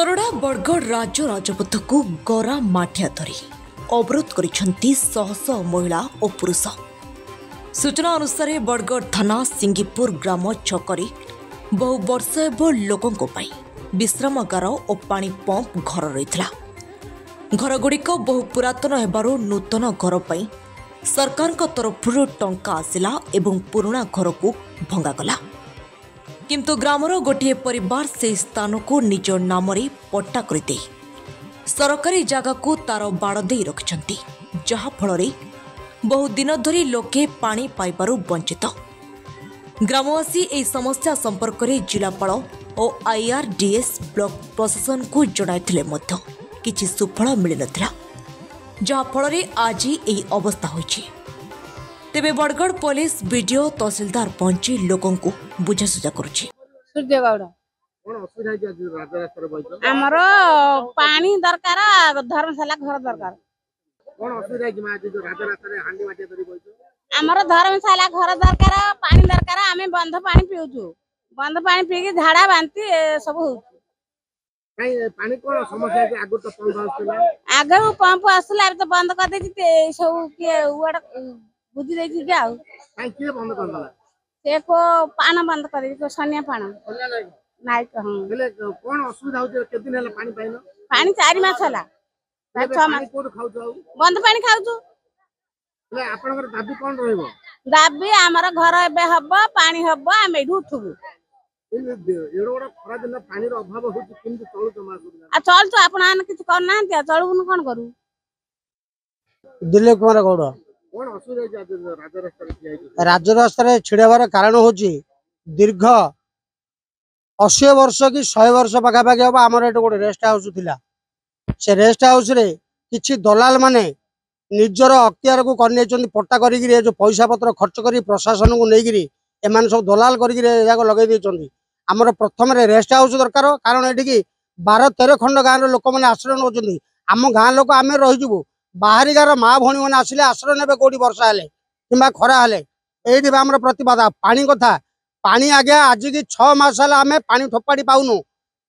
सोरडा बरगढ़ राज्य राजपथ को गरा माठिया धरी अवरोध करिसेंती शह शह महिला और पुरुष। सूचना अनुसार बरगढ़ थाना सिंगीपुर ग्राम छकरी बहु वर्ष लोकों विश्रामागार और पानी पंप घर रही घरगुड़िक बहु पुरातन हेबारु नूतन घर पर सरकार तरफ टंका आसिला एवं पुराना घर को भंगागला। किंतु ग्रामर गोटे परिवार से स्थान को निज नाम पट्टा करदे सरकारी जगह को तार बाड़ दे रखिछंती, जहा फल बहु दिन धरी लोके पानी पाइबारु वंचित। ग्रामवासी ए समस्या संपर्क में जिलापाल और IRDS ब्लॉक प्रशासन को जणाइथिले मध्य किछि सुफल मिल नथिला, जहा फल आज यही अवस्था होइछि। तेबे बरगढ़ पुलिस वीडियो तहसीलदार पहुंची लोकों को बुझासुझा करुछि। आमर पानी दरकार, धर्मशाला घर दरकार। आमर धर्मशाला घर दरकार, पानी दरकार। आमे बंध पानी पिउछु, बंध पानी पी के झाड़ा बांती सब होउछु। पानी कोन समस्या के आगु तो पंप आसला, आगु पंप आसला अब तो बंद कर देछि। ते सब के उड बुझी देछि के आउ काई के बंद कर दला से को पाना बंद कर देछि। को सनिया पाना नाइ क हम हेले कोन असुविधा होते के दिन हेले पानी पाइनो। पानी 4 मास होला, 6 मास कोड खाउछु बंद पानी खाउछु। हेले आपनकर दाबी कोन रहइबो? दाबी हमर घर एबे हबो, पानी हबो, हम एठू उठबु। एडोडा खरा दिन पानी रो अभाव होछि, किंतु चलु जमा आ चल तो आपण आन किछ कर नांती, चलबु कोन करू। दिलीप कुमार गौड़ कोन असुविधा होछि? राज्य रास्ता छिड़ावर कारण हूँ दीर्घ 80 वर्ष कि 100 वर्ष पखापाखि हम आमर ये गोटे रेस्ट हाउस थिला। से रेस्ट हाउस रे किछि दलाल माने निजर अख्तियार को करने पट्टा करी जो पैसा पत्र खर्च करी प्रशासन को लेकिरी एमान सब दलाल करी लगे देइछन्ती। आमर प्रथम रेस्ट हाउस दरकार, कारण ये 12-13 खंड गाँव लोक मैंने आश्रय नौकरी। आम गाँ लोक आम रहीजु, बाहरी गाँव माँ भौणी मैंने आसिले आश्रय ने कौटी वर्षा हेले कि खरा हेले। ये आम प्रतिबाद पानी कथा। पानी आज्ञा आज की 6 मास है आम पानी ठोपाड़ी पाऊनु।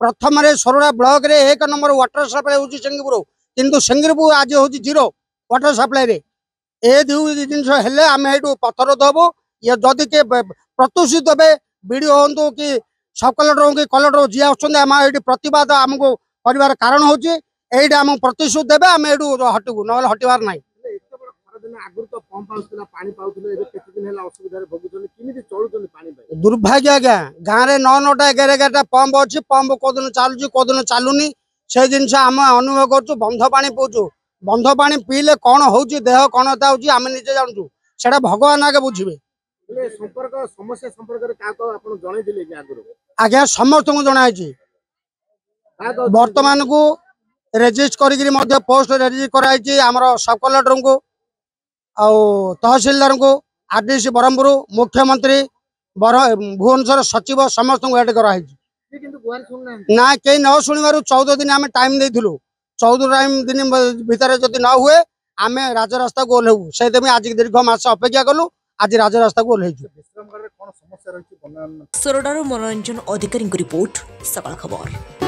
प्रथम सोरडा ब्लॉक रे 1 नंबर वाटर सप्लाई होची सिंगीपुर, किंतु सिंगीपुर आज होची 0 वाटर सप्लाई रे। ए दु जिन हेले आम एठू पत्थर दबो। ये जदि के प्रतिश्रुति देवे वीडियो हूँ कि सब कलेक्टर कि कलेक्टर जी आम प्रतिवाद आमको कर कारण हूँ ये आम प्रतिश्रुति देवे आम एठू हटबू, ना हटबार ना। दुर्भाग्य आज्ञा गाँव में 9-9टा 11-11टा पंप अच्छी। पंप कौन चलुची कौन चलुनी से जिनस आम अनुभव करूँ। बंध पानी पीचु, बंध पानी पीले कौन हो देह कौन आम निजे जानूँ, से भगवान आगे बुझे। आज्ञा समस्त को जनाई बर्तमान को रेजिस्ट कर पोस्ट रेजिस्ट कराई आमर सब कलेक्टर को तहसीलदार को RDC ब्रह्मपुर मुख्यमंत्री भुवनेश्वर सचिव समस्त को एड कराई ना कहीं न शुणवर 14 दिन आम टाइम देलु। 14 दिन भितर जदि न हुए आम राजरास्ता को ओह्लू। से आज दीर्घ मास अपेक्षा कलु, आज राजरास्ता को ओह्लू। सोरडार मनोरंजन अधिकारी रिपोर्ट, सकाळ खबर।